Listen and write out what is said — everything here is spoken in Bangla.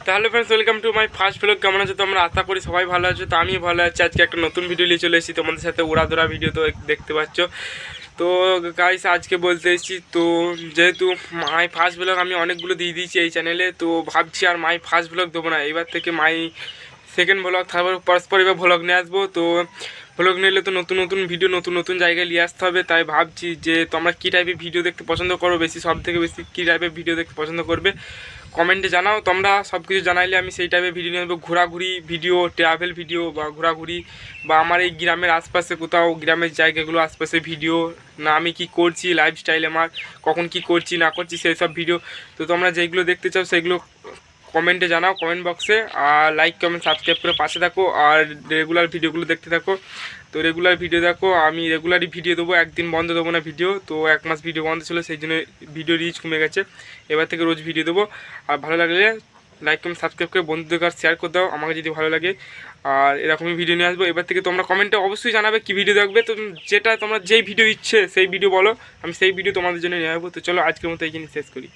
তাহলে friends welcome to my first blog. কেমন আছো তোমরা? আশা করি সবাই ভালো আছো। তো আমি ভালো আছি। আজকে একটা নতুন ভিডিও নিয়ে চলে এসেছি তোমাদের সাথে, উড়াধরা ভিডিও তো দেখতে পাচ্ছ। তো গাইস আজকে বলতে এসেছি, তো যেহেতু মাই ফার্স্ট ব্লগ আমি অনেকগুলো দিয়ে দিয়েছি এই চ্যানেলে, তো ভাবছি আর মাই ফার্স্ট ব্লগ দেবো না, এবার থেকে মাই সেকেন্ড ব্লগ, তারপর পরস্পর এবার ব্লগ নিয়ে আসবো। তো ব্লগ নিলে তো নতুন নতুন ভিডিও নতুন নতুন জায়গায় নিয়ে আসতে হবে। তাই ভাবছি যে তোমরা কী টাইপের ভিডিও দেখতে পছন্দ করো, বেশি সব থেকে বেশি কী টাইপের ভিডিও দেখতে পছন্দ করবে কমেন্টে জানাও। তোমরা সব কিছু জানাইলে আমি সেই টাইপের ভিডিও নিয়ে আসবো। ঘোরাঘুরি ভিডিও, ট্রাভেল ভিডিও বা ঘোরাঘুরি, বা আমার এই গ্রামের আশপাশে কোথাও গ্রামের জায়গাগুলো আশপাশে ভিডিও, না আমি কি করছি লাইফস্টাইল আমার, কখন কি করছি না করছি সেই সব ভিডিও। তো তোমরা যেগুলো দেখতে চাও সেগুলো কমেন্টে জানাও, কমেন্ট বক্সে। আর লাইক কমেন্ট সাবস্ক্রাইব করে পাশে থাকো, আর রেগুলার ভিডিওগুলো দেখতে থাকো। তো রেগুলার ভিডিও দেখো, আমি রেগুলারই ভিডিও দেবো, একদিন বন্ধ দেবো না ভিডিও। তো 1 মাস ভিডিও বন্ধ ছিল, সেই জন্য ভিডিও রিচ কমে গেছে। এবার থেকে রোজ ভিডিও দেবো। আর ভালো লাগলে লাইক কমেন্ট সাবস্ক্রাইব করে বন্ধুদের কাছে শেয়ার করে দাও আমাকে যদি ভালো লাগে। আর এরকমই ভিডিও নিয়ে আসবো। এবার থেকে তোমরা কমেন্টে অবশ্যই জানাবে কী ভিডিও দেখবে। তো যেটা তোমরা যেই ভিডিও ইচ্ছে সেই ভিডিও বলো, আমি সেই ভিডিও তোমাদের জন্য নিয়ে আসবো। তো চলো আজকের মতো এইখানে শেষ করি।